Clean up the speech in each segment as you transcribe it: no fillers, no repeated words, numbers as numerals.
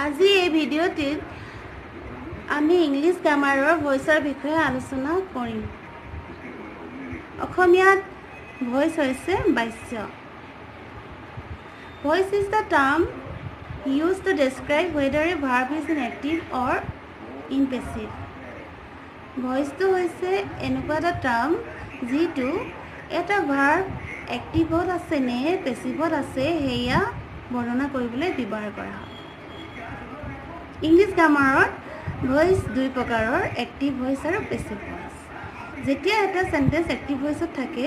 আজি এই ভিডিঅ'টিত আমি ইংলিছ গ্ৰামাৰৰ ভইচৰ বিষয়ে আলোচনা কৰিম। অসমীয়াত ভইচ হৈছে বাচ্য। Voice is the term used to describe whether a verb is in active or in passive. ভইচটো হৈছে এনেকুৱা এটা টাৰ্ম যিটো এটা ভাৰ্ব এক্টিভত আছে নে পেছিভত আছে সেয়া বৰ্ণনা কৰিবলৈ ব্যৱহাৰ কৰা হয়। ইংলিছ গ্ৰামাৰত ভইচ দুই প্ৰকাৰৰ, এক্টিভ ভইচ আৰু পেছিভ ভইচ। যেতিয়া এটা চেণ্টেন্স এক্টিভ ভইচত থাকে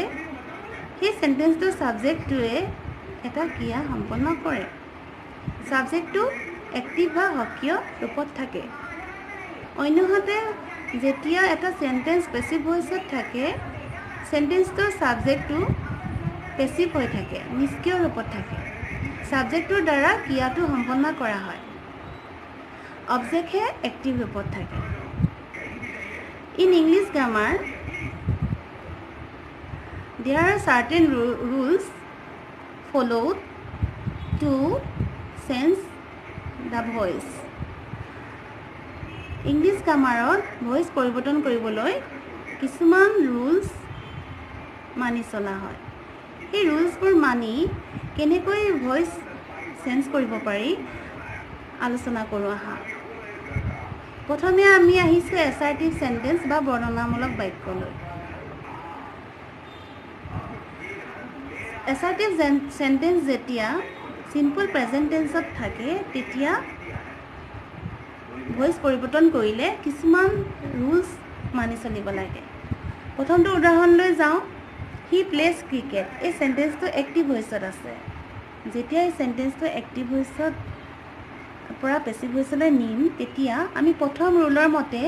সেই চেণ্টেন্সটোৰ ছাবজেক্টটোৱে এটা ক্ৰিয়া সম্পন্ন কৰে। ছাবজেক্টটো এক্টিভ বা সক্ৰিয় ৰূপত থাকে। অন্যহাতে যেতিয়া এটা চেণ্টেন্স পেছিভ ভইচত থাকে চেণ্টেন্সটোৰ ছাবজেক্টটো পেছিভ হৈ থাকে, নিষ্ক্ৰিয় ৰূপত থাকে। ছাবজেক্টটোৰ দ্বাৰা ক্ৰিয়াটো সম্পন্ন কৰা হয়, অবজেক্টহে এক্টিভ ৰূপত থাকে। In English grammar there are certain rules followed to sense the voice. English গ্ৰামাৰত ভইচ পৰিৱৰ্তন কৰিবলৈ কিছুমান ৰুলছ মানি চলা হয়। সেই ৰুলছবোৰ মানি কেনেকৈ ভইচ চেঞ্জ কৰিব পাৰি আলোচনা কৰোঁ আহা। প্ৰথমে আমি আহিছোঁ এছাৰ্টিভ চেণ্টেন্স বা বৰ্ণনামূলক বাক্যলৈ। এছাৰ্টিভ চেণ্টেন্স যেতিয়া চিম্পল প্ৰেজেণ্ট টেন্সত থাকে তেতিয়া ভইচ পৰিৱৰ্তন কৰিলে কিছুমান ৰুলছ মানি চলিব লাগে। প্ৰথমটো উদাহৰণলৈ যাওঁ। He plays cricket. এই চেণ্টেন্সটো এক্টিভ ভইচত আছে। যেতিয়া এই চেণ্টেন্সটো এক্টিভ ভইচত পৰা পেছিভ ভইচলৈ নিম তেতিয়া আমি প্ৰথম ৰুলৰ মতে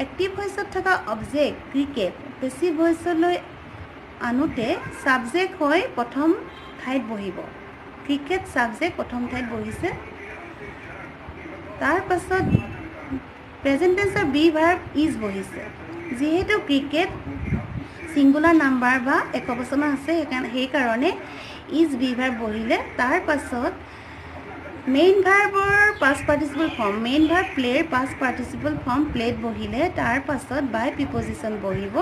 এক্টিভ ভইচত থকা অবজেক্ট ক্ৰিকেট পেছিভ ভইচলৈ আনোতে ছাবজেক্ট হৈ প্ৰথম ঠাইত বহিব। ক্ৰিকেট ছাবজেক্ট প্ৰথম ঠাইত বহিছে। তাৰ পাছত প্ৰেজেণ্ট টেন্সৰ বি ভাৰ্ব ইজ বহিছে। যিহেতু ক্ৰিকেট ছিংগুলাৰ নাম্বাৰ বা একবচন আছে সেইকাৰণে ইজ বি ভাৰ্ব বহিলে। তাৰ পাছত মেইন ভাৰ্বৰ past participle form main verb প্লেৰ পাষ্ট পাৰ্টিচিপল ফৰ্ম প্লেড বহিলে। তাৰ পাছত বাই প্ৰিপজিশ্যন বহিব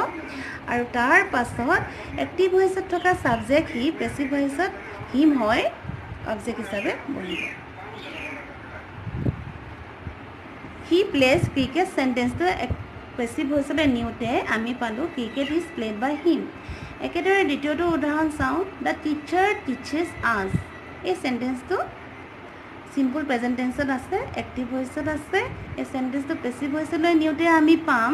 আৰু তাৰ পাছত এক্টিভ ভইচত থকা ছাবজেক্ট হি পেছিভ ভইচত হিম হয় অবজেক্ট হিচাপে বহিব। হি প্লেজ ক্ৰিকেট চেণ্টেন্সটো পেছিভ ভইচলৈ নিওঁতে আমি পালোঁ cricket is played by him. একেদৰে দ্বিতীয়টো উদাহৰণ চাওঁ। দ্য টিচাৰ টিচেছ আছ। এই চেণ্টেন্সটো চিম্পল প্ৰেজেণ্ট টেন্সত আছে, এক্টিভ ভইচত আছে। এই চেণ্টেন্সটো পেছিভ ভইচলৈ নিওঁতে আমি পাম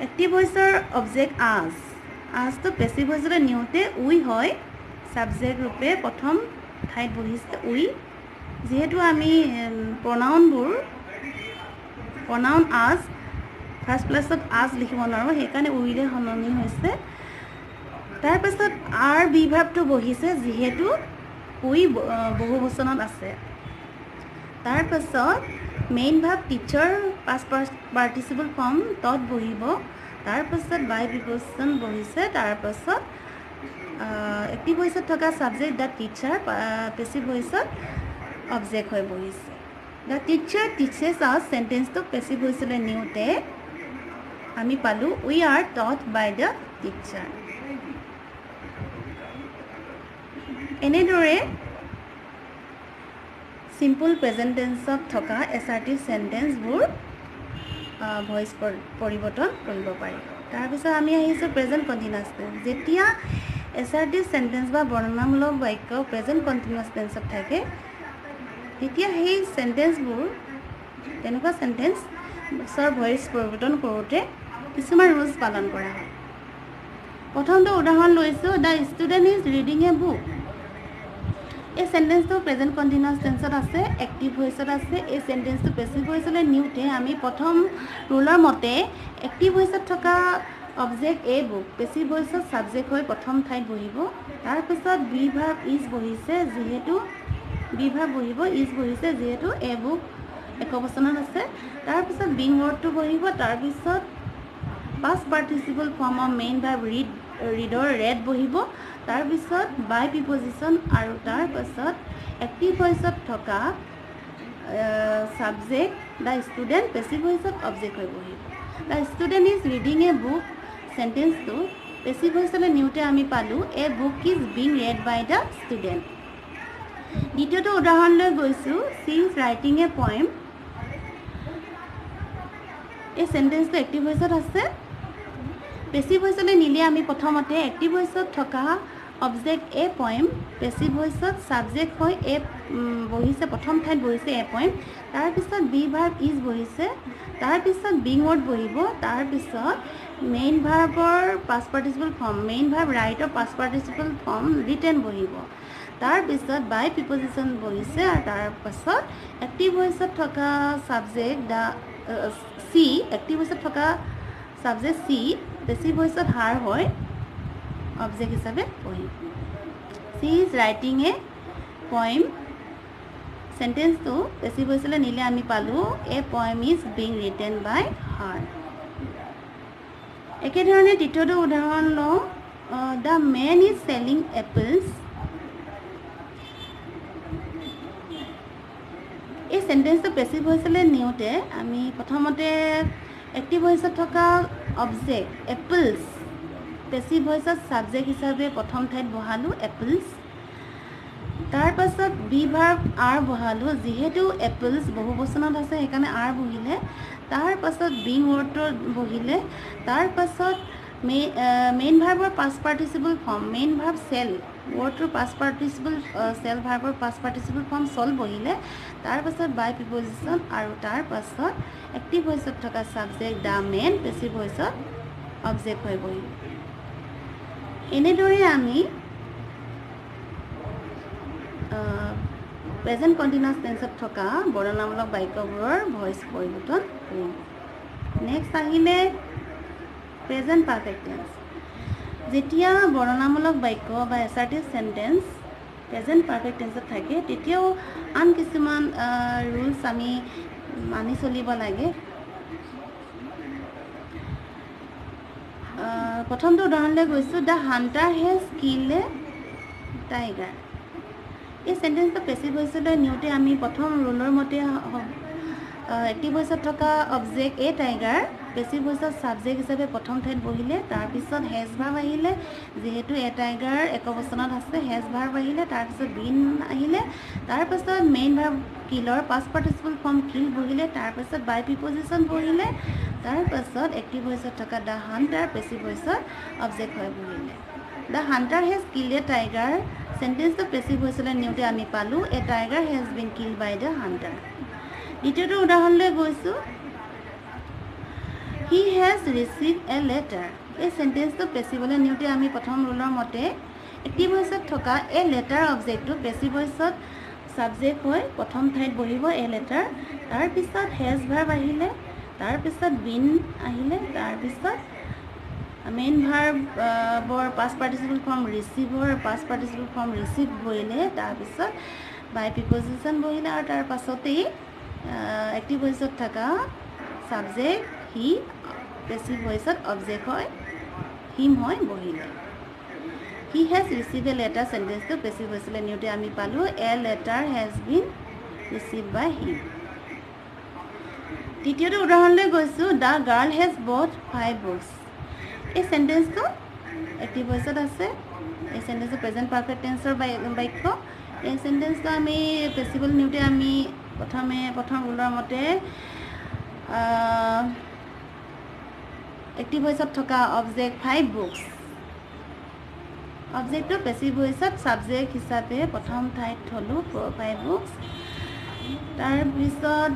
এক্টিভ ভইচৰ অবজেক্ট আছ। আছটো পেছিভ ভইচলৈ নিওঁতে উই হয় ছাবজেক্ট ৰূপে প্ৰথম ঠাইত বহিছে উই। যিহেতু আমি প্ৰনাউন আছ ফাৰ্ষ্ট প্লেছত আছ লিখিব নোৱাৰোঁ সেইকাৰণে উইৰে সলনি হৈছে। তাৰপাছত আৰ বি ভাৰ্বটো বহিছে যিহেতু উই বহুবচনত আছে। তাৰপাছত মেইন ভাৰ্ব টিচাৰ পাষ্ট পাৰ্টিচিপল ফৰ্ম তত বহিব। তাৰপাছত বাই প্ৰিপজিশ্যন বহিছে। তাৰপাছত এক্টিভ ভইচত থকা ছাবজেক্ট দ্য টিচাৰ পেছিভ ভইচত অবজেক্ট হৈ বহিছে। দ্য টিচাৰ টিচেছ আছ চেণ্টেন্সটো পেছিভ ভইচলৈ নিওঁতে আমি পালোঁ we are taught by the teacher. এনেদৰে চিম্পল প্ৰেজেণ্ট টেন্সত থকা এছাৰ্টিভ চেণ্টেন্সবোৰ ভইচ পৰিৱৰ্তন কৰিব পাৰি। তাৰপিছত আমি আহিছোঁ প্ৰেজেণ্ট কণ্টিনিউৱাছ টেন্স। যেতিয়া এছাৰ্টিভ চেণ্টেন্স বা বৰ্ণনামূলক বাক্য প্ৰেজেণ্ট কণ্টিনিউৱাছ টেন্সত থাকে তেতিয়া সেই চেণ্টেন্সবোৰ তেনেকুৱা চেণ্টেন্সৰ ভইচ পৰিৱৰ্তন কৰোঁতে কিছুমান ৰুলছ পালন কৰা হয়। প্ৰথমটো উদাহৰণ লৈছোঁ। The student is reading a book. এই চেণ্টেন্সটো প্ৰেজেণ্ট কণ্টিনিউৱাছ টেন্সত আছে, এক্টিভ ভইচত আছে। এই চেণ্টেন্সটো পেছিভ ভইচলৈ নিওঁতে আমি প্ৰথম ৰুলৰ মতে এক্টিভ ভইচত থকা অবজেক্ট এ বুক পেছিভ ভইচত ছাবজেক্ট হৈ প্ৰথম ঠাইত বহিব। তাৰপিছত বি ভাৰ্ব ইজ বহিছে যিহেতু এ বুক একবচনত আছে। তাৰপিছত বিং ৱৰ্ডটো বহিব। তাৰপিছত পাষ্ট পাৰ্টিচিপল ফৰ্মৰ মেইন ভাৰ্ব ৰিডৰ ৰেড বহিব। তাৰপিছত বাই প্ৰিপজিশ্যন আৰু তাৰপাছত এক্টিভ ভইচত থকা subject the student passive voice of object হৈ বহিব the student is reading a book sentence to passive voice le নিউতে আমি পালো a book is being read by the student দ্বিতীয়টো উদাহৰণ লৈ গৈছো she is writing a poem এই সেন্টেন্সটো active ভয়েসত আছে পেসিভ ভয়েসলে নিলে আমি প্ৰথমতে এক্টিভ ভয়েসত থকা অবজেক্ট এ পয়েম পেসিভ ভয়েসত সাবজেক্ট হয় এ বহিছে প্ৰথম ঠাইত বহিছে এ পয়েম তাৰ পিছত বি ভাৰ্ব ইজ বহিছে তাৰ পিছত বিং ৱৰ্ড বহিব তাৰ পিছত মেইন ভাৰ্বৰ past participle form main verb ৰাইটৰ পাষ্ট পাৰ্টিচিপল ফৰ্ম ৰিটেন বহিব তাৰ পিছত বাই প্ৰিপজিশন বহিছে আৰু তাৰ পাছত এক্টিভ ভয়েসত থকা সাবজেক্ট দা সি এক্টিভ ভয়েসত থকা সাবজেক্ট সি পেসিভ ভয়েসত হার হয় অবজেক্ট হিসাবে বহিব she is writing a poem sentence তো পেসিভ ভয়েসলে নিলে আমি পালো a poem is being written by her একে ধৰণে দ্বিতীয়টো উদাহৰণ লওঁ the man is selling apples এই সেন্টেন্সটো পেসিভ ভয়েসলে নিউতে আমি প্ৰথমতে এক্টিভ ভয়েসত থকা অবজেক্ট এপলস পেসিভ ভয়েসত সাবজেক্ট হিসাবে প্ৰথম ঠাইত বহালো এপলস তাৰ পাছত বি ভাৰ্ব আৰ বহালো যেহেতু এপলস বহুবচনত আছে সেইকাৰণে আৰ বহিলে তাৰ পাছত বিং ৱৰ্ডটো বহিলে তাৰ পাছত মেইন ভাৰ্বৰ past participle form main verb sell ৱৰ্ডটোৰ পাষ্ট পাৰ্টিচিপল সেল ভাৰ্বৰ পাষ্ট পাৰ্টিচিপল ফৰ্ম সল বহিলে তাৰ পাছত বাই প্ৰিপজিশন আৰু তাৰ পাছত এক্টিভ ভয়েসত থকা সাবজেক্ট দা মেন পেসিভ ভয়েসত অবজেক্ট হৈ বহিব এনেদৰে আমি প্ৰেজেন্ট কন্টিনিউয়াস টেন্সত থকা বৰ্ণনামূলক বাক্যবোৰৰ ভয়েস পৰিৱৰ্তন কৰিম নেক্সট আহিলে প্ৰেজেন্ট পাৰফেক্ট টেন্স যেতিয়া বৰ্ণনামূলক বাক্য বা এসাৰ্টিভ সেন্টেন্স প্ৰেজেন্ট পাৰফেক্ট টেন্সত থাকে তেতিয়াও আন কিছুমান ৰুলস আমি মানি চলিব লাগে প্ৰথমটো উদাহৰণলৈ গৈছো the Hunter has killed a tiger এই সেন্টেন্সটো পেসিভ ভয়েসলৈ নিউতে আমি প্ৰথম ৰুলৰ মতে এক্টিভ ভয়েসত থকা অবজেক্ট এ টাইগাৰ পেসিভ ভয়েসত সাবজেক্ট হিচাপে প্ৰথম ঠাইত বহিলে তাৰ পিছত হেজ ভাৰ্ব আহিলে যেহেতু এ টাইগাৰ একবচনত আছে হেজ ভাৰ্ব আহিলে তাৰ পিছত বিন আহিলে তাৰ পিছত মেইন ভাৰ্ব কিলৰ পাষ্ট পাৰ্টিচিপল ফৰ্ম কিল বহিলে তাৰ পিছত বাই প্ৰিপজিশন বহিলে তাৰ পিছত এক্টিভ ভয়েসত থকা দা হান্টাৰ পেসিভ ভয়েসত অবজেক্ট হৈ বহিলে the hunter has killed a tiger সেন্টেন্সটো পেসিভ ভয়েসলৈ নিউতে আমি পালো a tiger has been killed by the hunter দ্বিতীয়টো উদাহৰণলৈ গৈছো he has receive a letter এই সেন্টেন্সটো পেসিভলৈ নিউতে আমি প্ৰথম ৰুলৰ মতে এক্টিভ ভয়েসত থকা এ লেটাৰ অবজেক্টটো পেসিভ ভয়েসত সাবজেক্ট হৈ প্ৰথম ঠাইত বহিব এ লেটাৰ তাৰ পিছত হেজ ভাৰ্ব আহিলে তাৰ পিছত বিন আহিলে তাৰ পিছত মেইন ভাৰ্বৰ পাষ্ট পাৰ্টিচিপল ফৰ্ম ৰিচিভৰ পাষ্ট পাৰ্টিচিপল ফৰ্ম ৰিচিভ বহিলে তাৰ পিছত বাই প্ৰিপজিশন বহিলে আৰু তাৰ পাছতেই এক্টিভ ভয়েসত থকা সাবজেক্ট হি পেসিভ ভয়েসত অবজেক্ট হয় হিম হয় বহিলে he has receive a letter সেন্টেন্সটো পেসিভ ভয়েসলৈ নিউতে আমি পালো a letter has been receive by him তৃতীয়টো উদাহৰণলৈ গৈছো দ্য গাৰ্ল হেজ বট 5 বুকস এই সেন্টেন্সটো এক্টিভ ভয়েসত আছে এই সেন্টেন্সটো প্ৰেজেন্ট পাৰফেক্ট টেন্সৰ বাক্য এই সেন্টেন্সটো আমি পেসিভল নিউতে আমি প্ৰথম ৰুলৰ মতে এক্টিভ ভয়েসত থকা অবজেক্ট 5 বুকস অবজেক্টটো পেসিভ ভয়েসত সাবজেক্ট হিচাপে প্ৰথম ঠাইত থলো 5 বুকস তাৰ পিছত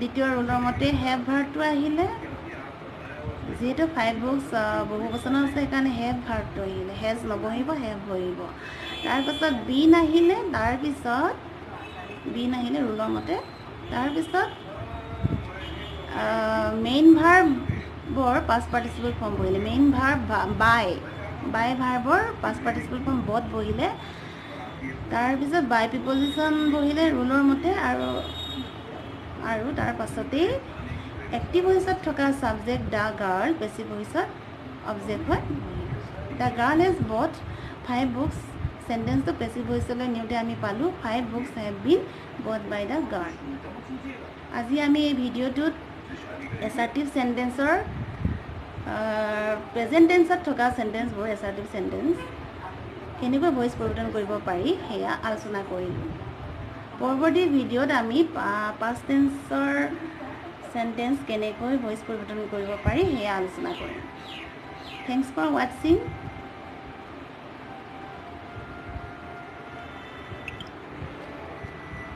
দ্বিতীয় ৰুলৰ মতে হেভ ভাৰ্বটো আহিলে যেহেতু 5 বুকস বহুবচনত আছে সেইকাৰণে হেভ ভাৰ্বটো আহিলে হেজ নবহিব হেভ বহিব তাৰ পিছত বিন আহিলে ৰুলৰ মতে তাৰ পিছত মেইন ভাৰ্বৰ পাষ্ট পাৰ্টিচিপল ফৰ্ম বহিলে মেইন ভাৰ্ব বাই ভাৰ্বৰ পাষ্ট পাৰ্টিচিপল ফৰ্ম বট বহিলে তাৰ পিছত বাই প্ৰিপজিশন বহিলে ৰুলৰ মতে আৰু তাৰ পাছতেই এক্টিভ ভয়েসত থকা সাবজেক্ট দা গাৰ্ল পেসিভ ভয়েসত অবজেক্ট হয় দা গাৰ্ল হেজ বট 5 বুকস সেন্টেন্সটো পেসিভ ভয়েসলৈ নিউতে আমি পালো 5 books have been bought by the girl আজি আমি এই ভিডিওটোত এসাৰ্টিভ সেন্টেন্সৰ প্ৰেজেন্ট টেন্সত থকা সেন্টেন্সবোৰ এসাৰ্টিভ সেন্টেন্স কেনেকৈ ভয়েস পৰিৱৰ্তন কৰিব পাৰি হেয়া আলোচনা কৰিলো পৰৱৰ্তী ভিডিওত আমি পাষ্ট টেন্সৰ সেন্টেন্স কেনেকৈ ভয়েস পৰিৱৰ্তন কৰিব পাৰি হেয়া আলোচনা কৰিম Thanks for watching.